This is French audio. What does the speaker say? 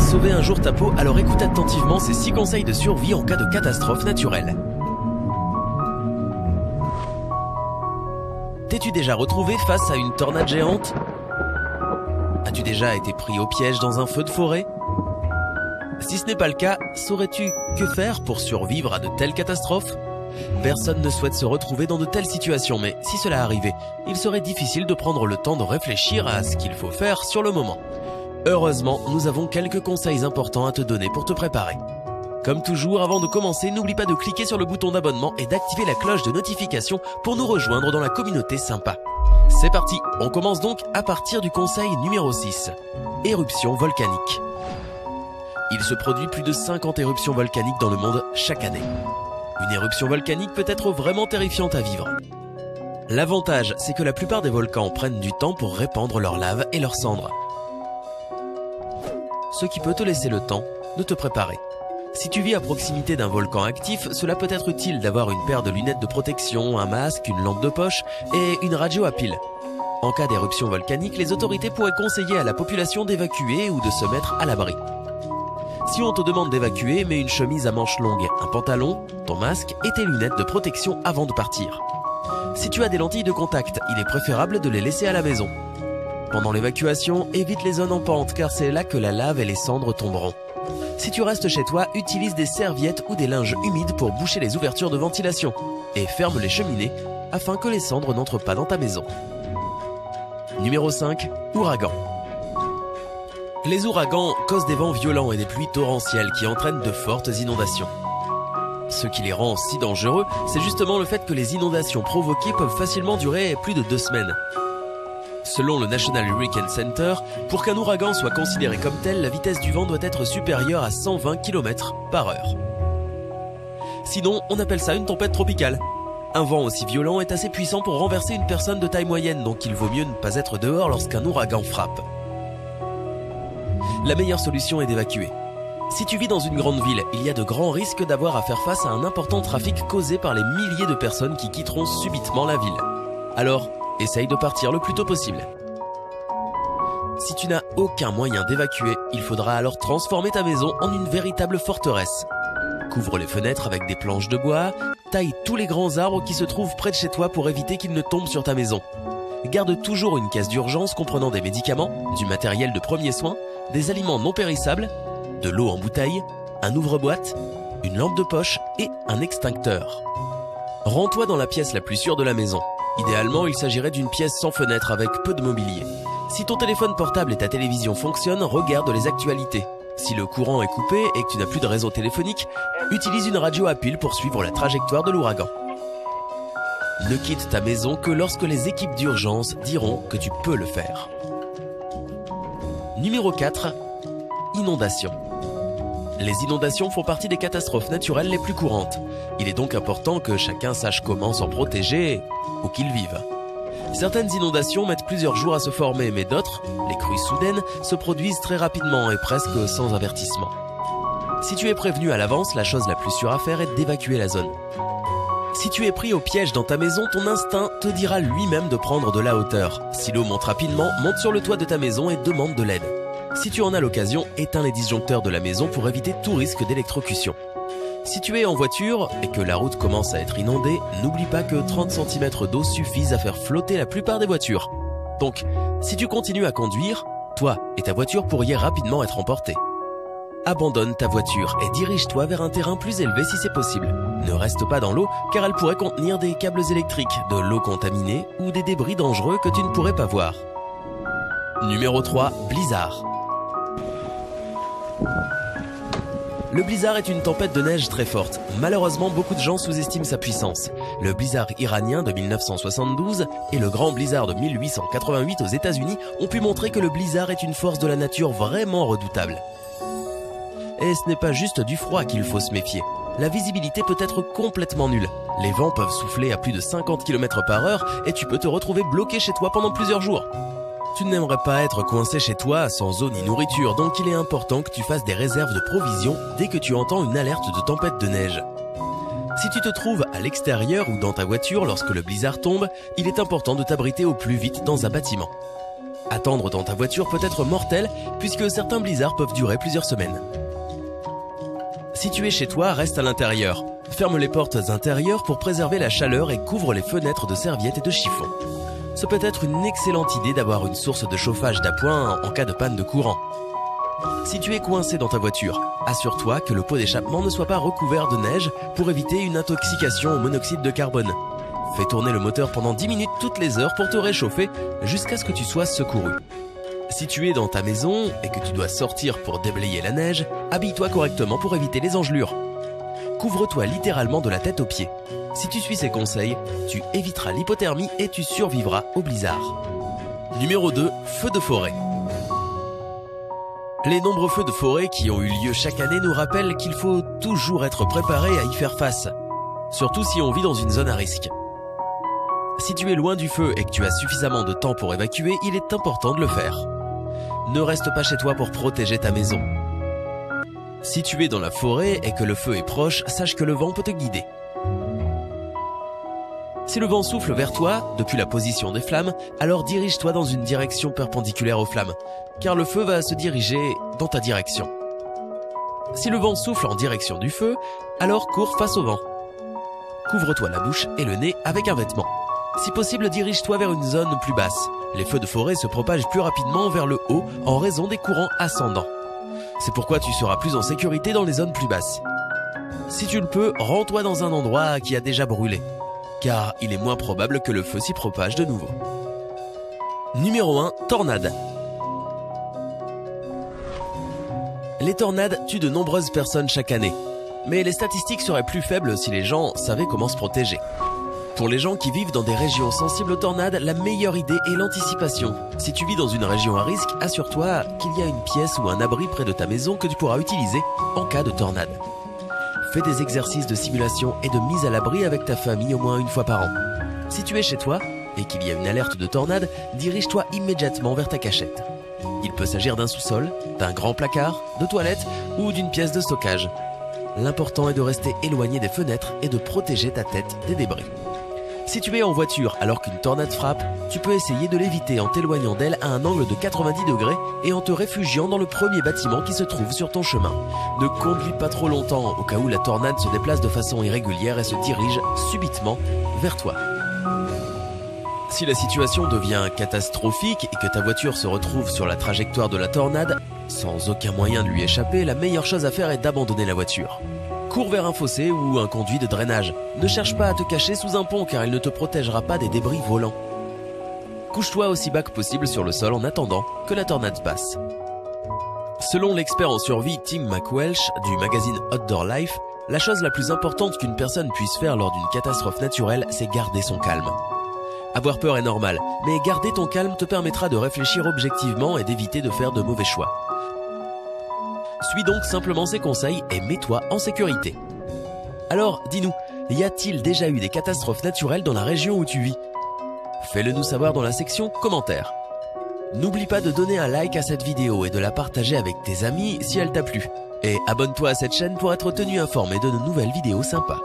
sauver un jour ta peau, alors écoute attentivement ces 6 conseils de survie en cas de catastrophe naturelle. T'es-tu déjà retrouvé face à une tornade géante? As-tu déjà été pris au piège dans un feu de forêt? Si ce n'est pas le cas, saurais-tu que faire pour survivre à de telles catastrophes? Personne ne souhaite se retrouver dans de telles situations, mais si cela arrivait, il serait difficile de prendre le temps de réfléchir à ce qu'il faut faire sur le moment. Heureusement, nous avons quelques conseils importants à te donner pour te préparer. Comme toujours, avant de commencer, n'oublie pas de cliquer sur le bouton d'abonnement et d'activer la cloche de notification pour nous rejoindre dans la communauté sympa. C'est parti, on commence donc à partir du conseil numéro 6. Éruption volcanique. Il se produit plus de 50 éruptions volcaniques dans le monde chaque année. Une éruption volcanique peut être vraiment terrifiante à vivre. L'avantage, c'est que la plupart des volcans prennent du temps pour répandre leur lave et leurs cendres. Ce qui peut te laisser le temps de te préparer. Si tu vis à proximité d'un volcan actif, cela peut être utile d'avoir une paire de lunettes de protection, un masque, une lampe de poche et une radio à pile. En cas d'éruption volcanique, les autorités pourraient conseiller à la population d'évacuer ou de se mettre à l'abri. Si on te demande d'évacuer, mets une chemise à manches longues, un pantalon, ton masque et tes lunettes de protection avant de partir. Si tu as des lentilles de contact, il est préférable de les laisser à la maison. Pendant l'évacuation, évite les zones en pente car c'est là que la lave et les cendres tomberont. Si tu restes chez toi, utilise des serviettes ou des linges humides pour boucher les ouvertures de ventilation et ferme les cheminées afin que les cendres n'entrent pas dans ta maison. Numéro 5. Ouragan. Les ouragans causent des vents violents et des pluies torrentielles qui entraînent de fortes inondations. Ce qui les rend si dangereux, c'est justement le fait que les inondations provoquées peuvent facilement durer plus de 2 semaines. Selon le National Hurricane Center, pour qu'un ouragan soit considéré comme tel, la vitesse du vent doit être supérieure à 120 km/h. Sinon, on appelle ça une tempête tropicale. Un vent aussi violent est assez puissant pour renverser une personne de taille moyenne, donc il vaut mieux ne pas être dehors lorsqu'un ouragan frappe. La meilleure solution est d'évacuer. Si tu vis dans une grande ville, il y a de grands risques d'avoir à faire face à un important trafic causé par les milliers de personnes qui quitteront subitement la ville. Alors, essaye de partir le plus tôt possible. Si tu n'as aucun moyen d'évacuer, il faudra alors transformer ta maison en une véritable forteresse. Couvre les fenêtres avec des planches de bois, taille tous les grands arbres qui se trouvent près de chez toi pour éviter qu'ils ne tombent sur ta maison. Garde toujours une caisse d'urgence comprenant des médicaments, du matériel de premiers soins, des aliments non périssables, de l'eau en bouteille, un ouvre-boîte, une lampe de poche et un extincteur. Rends-toi dans la pièce la plus sûre de la maison. Idéalement, il s'agirait d'une pièce sans fenêtre avec peu de mobilier. Si ton téléphone portable et ta télévision fonctionnent, regarde les actualités. Si le courant est coupé et que tu n'as plus de réseau téléphonique, utilise une radio à pile pour suivre la trajectoire de l'ouragan. Ne quitte ta maison que lorsque les équipes d'urgence diront que tu peux le faire. Numéro 4. Inondations. Les inondations font partie des catastrophes naturelles les plus courantes. Il est donc important que chacun sache comment s'en protéger où qu'il vive. Certaines inondations mettent plusieurs jours à se former, mais d'autres, les crues soudaines, se produisent très rapidement et presque sans avertissement. Si tu es prévenu à l'avance, la chose la plus sûre à faire est d'évacuer la zone. Si tu es pris au piège dans ta maison, ton instinct te dira lui-même de prendre de la hauteur. Si l'eau monte rapidement, monte sur le toit de ta maison et demande de l'aide. Si tu en as l'occasion, éteins les disjoncteurs de la maison pour éviter tout risque d'électrocution. Si tu es en voiture et que la route commence à être inondée, n'oublie pas que 30 cm d'eau suffisent à faire flotter la plupart des voitures. Donc, si tu continues à conduire, toi et ta voiture pourriez rapidement être emportés. Abandonne ta voiture et dirige-toi vers un terrain plus élevé si c'est possible. Ne reste pas dans l'eau car elle pourrait contenir des câbles électriques, de l'eau contaminée ou des débris dangereux que tu ne pourrais pas voir. Numéro 3. Blizzard. Le blizzard est une tempête de neige très forte. Malheureusement, beaucoup de gens sous-estiment sa puissance. Le blizzard iranien de 1972 et le grand blizzard de 1888 aux États-Unis ont pu montrer que le blizzard est une force de la nature vraiment redoutable. Et ce n'est pas juste du froid qu'il faut se méfier. La visibilité peut être complètement nulle. Les vents peuvent souffler à plus de 50 km/h et tu peux te retrouver bloqué chez toi pendant plusieurs jours. Tu n'aimerais pas être coincé chez toi sans eau ni nourriture, donc il est important que tu fasses des réserves de provisions dès que tu entends une alerte de tempête de neige. Si tu te trouves à l'extérieur ou dans ta voiture lorsque le blizzard tombe, il est important de t'abriter au plus vite dans un bâtiment. Attendre dans ta voiture peut être mortel puisque certains blizzards peuvent durer plusieurs semaines. Si tu es chez toi, reste à l'intérieur. Ferme les portes intérieures pour préserver la chaleur et couvre les fenêtres de serviettes et de chiffons. Ce peut être une excellente idée d'avoir une source de chauffage d'appoint en cas de panne de courant. Si tu es coincé dans ta voiture, assure-toi que le pot d'échappement ne soit pas recouvert de neige pour éviter une intoxication au monoxyde de carbone. Fais tourner le moteur pendant 10 minutes toutes les heures pour te réchauffer jusqu'à ce que tu sois secouru. Si tu es dans ta maison et que tu dois sortir pour déblayer la neige, habille-toi correctement pour éviter les engelures. Couvre-toi littéralement de la tête aux pieds. Si tu suis ces conseils, tu éviteras l'hypothermie et tu survivras au blizzard. Numéro 2, feux de forêt. Les nombreux feux de forêt qui ont eu lieu chaque année nous rappellent qu'il faut toujours être préparé à y faire face, surtout si on vit dans une zone à risque. Si tu es loin du feu et que tu as suffisamment de temps pour évacuer, il est important de le faire. Ne reste pas chez toi pour protéger ta maison. Si tu es dans la forêt et que le feu est proche, sache que le vent peut te guider. Si le vent souffle vers toi, depuis la position des flammes, alors dirige-toi dans une direction perpendiculaire aux flammes, car le feu va se diriger dans ta direction. Si le vent souffle en direction du feu, alors cours face au vent. Couvre-toi la bouche et le nez avec un vêtement. Si possible, dirige-toi vers une zone plus basse. Les feux de forêt se propagent plus rapidement vers le haut en raison des courants ascendants. C'est pourquoi tu seras plus en sécurité dans les zones plus basses. Si tu le peux, rends-toi dans un endroit qui a déjà brûlé, car il est moins probable que le feu s'y propage de nouveau. Numéro 1, tornade. Les tornades tuent de nombreuses personnes chaque année, mais les statistiques seraient plus faibles si les gens savaient comment se protéger. Pour les gens qui vivent dans des régions sensibles aux tornades, la meilleure idée est l'anticipation. Si tu vis dans une région à risque, assure-toi qu'il y a une pièce ou un abri près de ta maison que tu pourras utiliser en cas de tornade. Fais des exercices de simulation et de mise à l'abri avec ta famille au moins une fois par an. Si tu es chez toi et qu'il y a une alerte de tornade, dirige-toi immédiatement vers ta cachette. Il peut s'agir d'un sous-sol, d'un grand placard, de toilettes ou d'une pièce de stockage. L'important est de rester éloigné des fenêtres et de protéger ta tête des débris. Si tu es en voiture alors qu'une tornade frappe, tu peux essayer de l'éviter en t'éloignant d'elle à un angle de 90 degrés et en te réfugiant dans le premier bâtiment qui se trouve sur ton chemin. Ne conduis pas trop longtemps au cas où la tornade se déplace de façon irrégulière et se dirige subitement vers toi. Si la situation devient catastrophique et que ta voiture se retrouve sur la trajectoire de la tornade, sans aucun moyen de lui échapper, la meilleure chose à faire est d'abandonner la voiture. Cours vers un fossé ou un conduit de drainage. Ne cherche pas à te cacher sous un pont car il ne te protégera pas des débris volants. Couche-toi aussi bas que possible sur le sol en attendant que la tornade passe. Selon l'expert en survie Tim McWelsh du magazine Outdoor Life, la chose la plus importante qu'une personne puisse faire lors d'une catastrophe naturelle, c'est garder son calme. Avoir peur est normal, mais garder ton calme te permettra de réfléchir objectivement et d'éviter de faire de mauvais choix. Suis donc simplement ces conseils et mets-toi en sécurité. Alors, dis-nous, y a-t-il déjà eu des catastrophes naturelles dans la région où tu vis? Fais-le nous savoir dans la section commentaires. N'oublie pas de donner un like à cette vidéo et de la partager avec tes amis si elle t'a plu. Et abonne-toi à cette chaîne pour être tenu informé de nos nouvelles vidéos sympas.